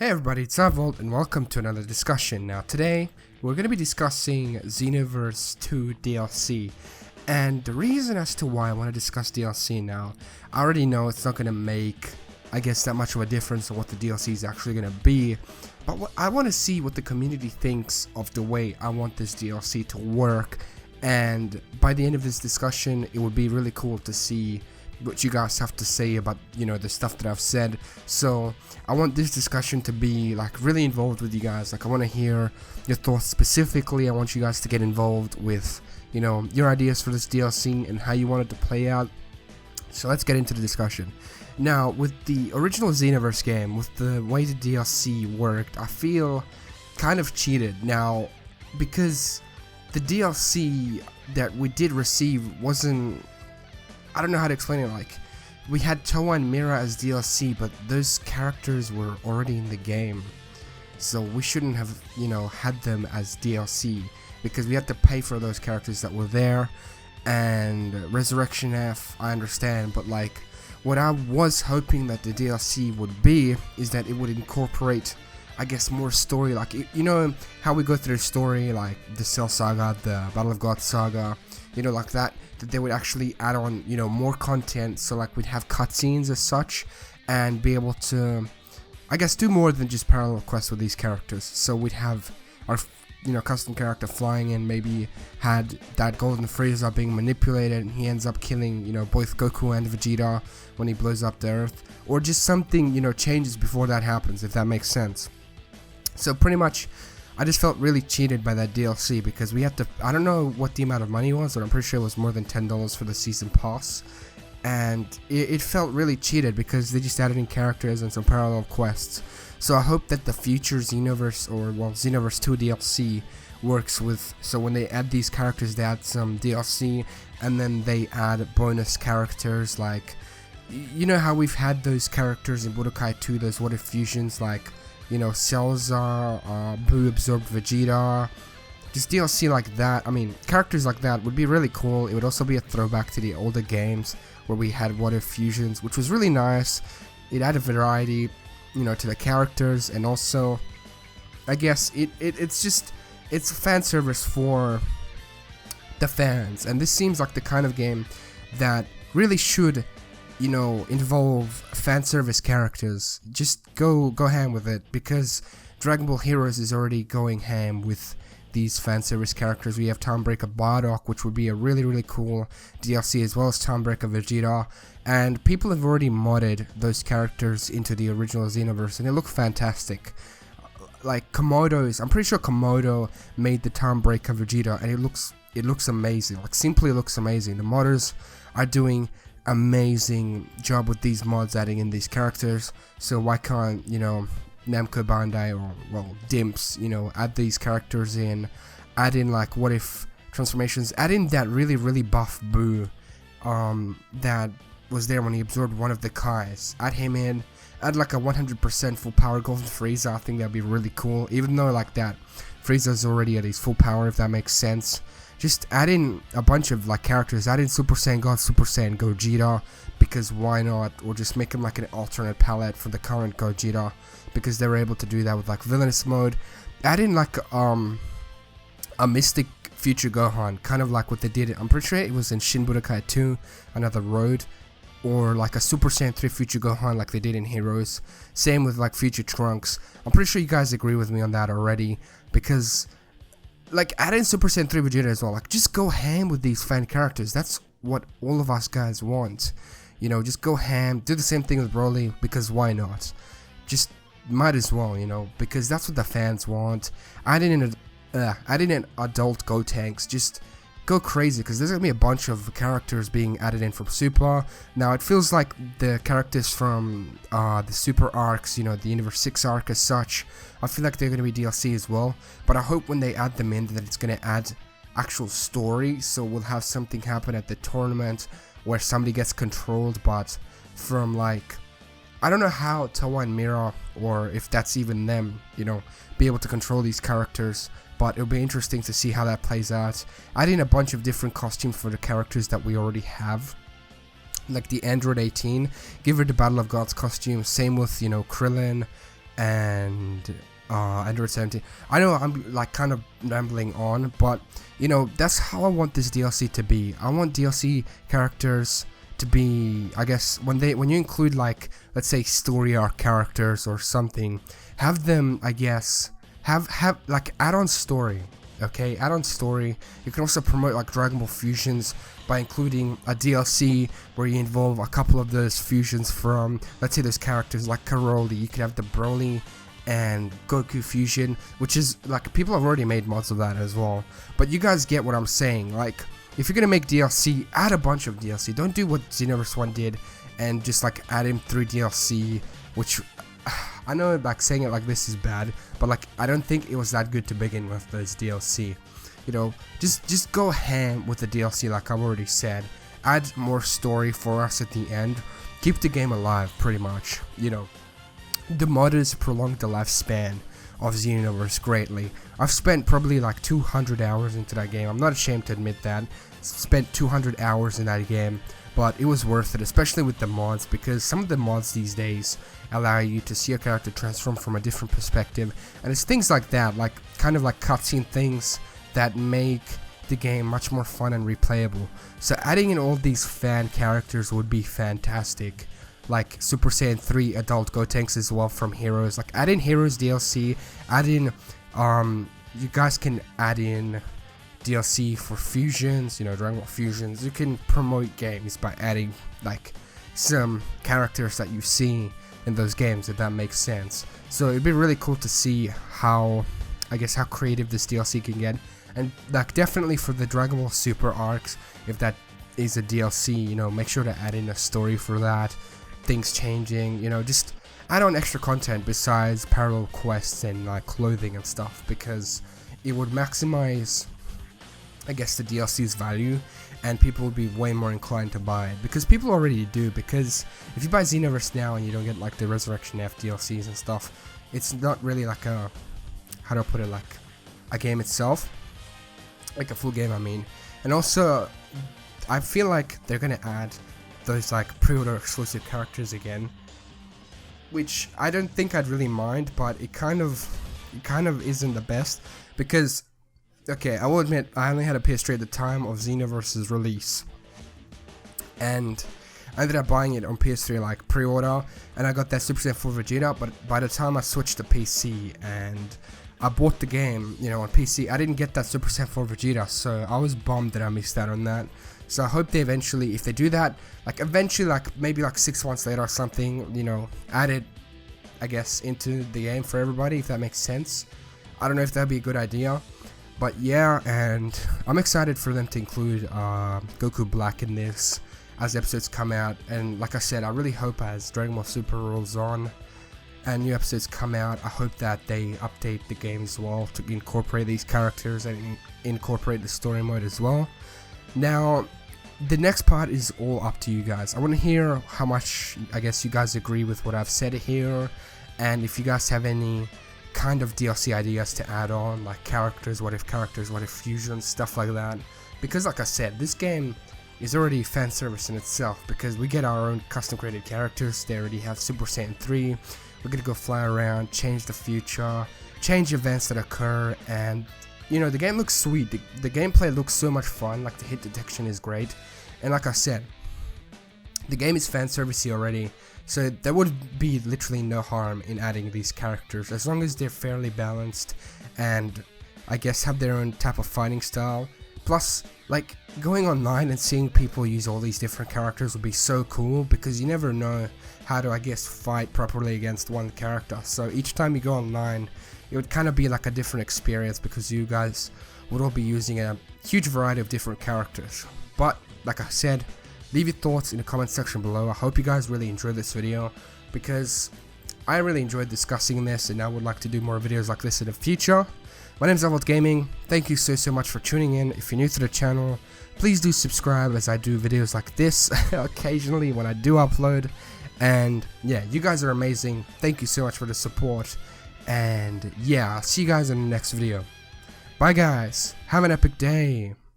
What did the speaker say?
Hey everybody, it's iVolt and welcome to another discussion. Now today, we're going to be discussing Xenoverse 2 DLC. And the reason as to why I want to discuss DLC now, I already know it's not going to make, I guess, that much of a difference on what the DLC is actually going to be. But I want to see what the community thinks of the way I want this DLC to work. And by the end of this discussion, it would be really cool to see what you guys have to say about, the stuff that I've said. So I want this discussion to be like really involved with you guys. Like I want to hear your thoughts specifically. I want you guys to get involved with, your ideas for this DLC and how you want it to play out. So let's get into the discussion. Now, with the original Xenoverse game, with the way the DLC worked, I feel kind of cheated now, because the DLC that we did receive wasn't, I don't know how to explain it. Like, we had Towa and Mira as DLC, but those characters were already in the game, so we shouldn't have, had them as DLC, because we had to pay for those characters that were there. And Resurrection F, I understand, but like, what I was hoping that the DLC would be is that it would incorporate, I guess, more story. Like, how we go through the story, like the Cell Saga, the Battle of God Saga, like that they would actually add on, more content. So like we'd have cutscenes as such, and be able to, I guess, do more than just parallel quests with these characters. So we'd have our, custom character flying in, maybe had that Golden Frieza being manipulated, and he ends up killing, both Goku and Vegeta when he blows up the Earth, or just something, changes before that happens, if that makes sense. So pretty much, I just felt really cheated by that DLC, because we had to, I don't know what the amount of money was, but I'm pretty sure it was more than $10 for the season pass, and it felt really cheated because they just added in characters and some parallel quests. So I hope that the future Xenoverse, or well, Xenoverse 2 DLC works with, so when they add these characters, they add some DLC, and then they add bonus characters, like, how we've had those characters in Budokai 2, those what if fusions, like, Celzar, Boo absorbed Vegeta, just DLC like that. I mean, characters like that would be really cool. It would also be a throwback to the older games where we had what if fusions, which was really nice. It added variety, to the characters, and also, I guess, it's fan service for the fans, and this seems like the kind of game that really should, involve fan service characters. Just go ham with it, because Dragon Ball Heroes is already going ham with these fan service characters. We have Timebreaker Bardock, which would be a really, really cool DLC, as well as Timebreaker Vegeta, and people have already modded those characters into the original Xenoverse, and they look fantastic. Like Komodo's, I'm pretty sure Komodo made the Timebreaker Vegeta, and it looks amazing. Like, simply looks amazing. The modders are doing amazing job with these mods, adding in these characters. So why can't, Namco Bandai, or well, Dimps, add these characters in, add in like what if transformations, add in that really, really buff Boo that was there when he absorbed one of the Kais, add him in, add like a 100% full power Golden Frieza. I think that'd be really cool, even though like that Frieza's already at his full power, if that makes sense. Just add in a bunch of like characters, add in Super Saiyan God, Super Saiyan Gogeta, because why not? Or just make him like an alternate palette for the current Gogeta, because they were able to do that with like villainous mode. Add in like a mystic future Gohan, kind of like what they did. I'm pretty sure it was in Shin Budokai 2, Another Road, or like a Super Saiyan 3 future Gohan like they did in Heroes. Same with like future Trunks. I'm pretty sure you guys agree with me on that already, because like, add in Super Saiyan 3 Vegeta as well. Like, just go ham with these fan characters. That's what all of us guys want. Just go ham. Do the same thing with Broly, because why not? Just might as well, because that's what the fans want. Add in an adult Gotenks. Just go crazy, because there's gonna be a bunch of characters being added in from Super. Now, it feels like the characters from the Super arcs, the Universe 6 arc as such, I feel like they're going to be DLC as well, but I hope when they add them in that it's going to add actual story, so we'll have something happen at the tournament where somebody gets controlled, but from like, I don't know how Towa and Mira, or if that's even them, be able to control these characters, but it'll be interesting to see how that plays out. Add in a bunch of different costumes for the characters that we already have, like the Android 18, give her the Battle of Gods costume, same with, Krillin, and Android 17. I know I'm like kind of rambling on, but you know, that's how I want this DLC to be. I want DLC characters to be, I guess, when you include, like, let's say story arc characters or something, have them, I guess, have like add-on story. Okay, add-on story. You can also promote like Dragon Ball fusions by including a DLC where you involve a couple of those fusions from, let's say, those characters like Karoli. You could have the Broly and Goku fusion, which is like, people have already made mods of that as well. But you guys get what I'm saying. Like, if you're gonna make DLC, add a bunch of DLC. Don't do what Xenoverse 1 did and just like add in 3 DLC, which I know like saying it like this is bad, but like I don't think it was that good to begin with, those DLC. You know, just go ham with the DLC like I've already said. Add more story for us at the end. Keep the game alive, pretty much. You know, the modders prolonged the lifespan of Xenoverse greatly. I've spent probably like 200 hours into that game. I'm not ashamed to admit that. Spent 200 hours in that game, but it was worth it, especially with the mods, because some of the mods these days allow you to see a character transform from a different perspective, and it's things like that, like kind of like cutscene things that make the game much more fun and replayable. So adding in all these fan characters would be fantastic, like Super Saiyan 3 adult Gotenks as well from Heroes. Like, add in Heroes DLC, add in you guys can add in DLC for fusions, you know, Dragon Ball fusions. You can promote games by adding like some characters that you see in those games, if that makes sense. So it'd be really cool to see how, I guess, how creative this DLC can get. And like, definitely for the Dragon Ball Super arcs, if that is a DLC, you know, make sure to add in a story for that, things changing, you know, just add on extra content besides parallel quests and like clothing and stuff, because it would maximize, I guess, the DLC's value, and people would be way more inclined to buy it, because people already do. Because if you buy Xenoverse now and you don't get like the Resurrection F DLCs and stuff, it's not really like a, how do I put it, like a game itself, like a full game, I mean. And also, I feel like they're gonna add those like pre-order exclusive characters again, which I don't think I'd really mind, but it kind of isn't the best, because okay, I will admit, I only had a PS3 at the time of Xenoverse's release, and I ended up buying it on PS3 like pre-order, and I got that Super Saiyan 4 Vegeta. But by the time I switched to PC and I bought the game, you know, on PC, I didn't get that Super Saiyan 4 Vegeta, so I was bummed that I missed out on that. So I hope they eventually, if they do that, like eventually, like maybe like 6 months later or something, you know, add it, I guess, into the game for everybody, if that makes sense. I don't know if that'd be a good idea. But yeah, and I'm excited for them to include Goku Black in this as episodes come out. And like I said, I really hope as Dragon Ball Super rolls on and new episodes come out, I hope that they update the game as well to incorporate these characters and incorporate the story mode as well. Now, the next part is all up to you guys. I want to hear how much, I guess, you guys agree with what I've said here, and if you guys have any kind of DLC ideas to add on, like characters, what if fusions, stuff like that. Because like I said, this game is already fan service in itself, because we get our own custom created characters. They already have Super Saiyan 3. We're gonna go fly around, change the future, change events that occur, and you know, the game looks sweet. The gameplay looks so much fun. Like, the hit detection is great, and like I said, the game is fan servicey already. So there would be literally no harm in adding these characters, as long as they're fairly balanced and I guess have their own type of fighting style. Plus, like, going online and seeing people use all these different characters would be so cool, because you never know how to, I guess, fight properly against one character. So each time you go online, it would kind of be like a different experience, because you guys would all be using a huge variety of different characters. But like I said, leave your thoughts in the comment section below. I hope you guys really enjoyed this video, because I really enjoyed discussing this, and I would like to do more videos like this in the future. My name is iVoltGaming. Thank you so much for tuning in. If you're new to the channel, please do subscribe, as I do videos like this occasionally when I do upload. And yeah, you guys are amazing. Thank you so much for the support. And yeah, I'll see you guys in the next video. Bye guys. Have an epic day.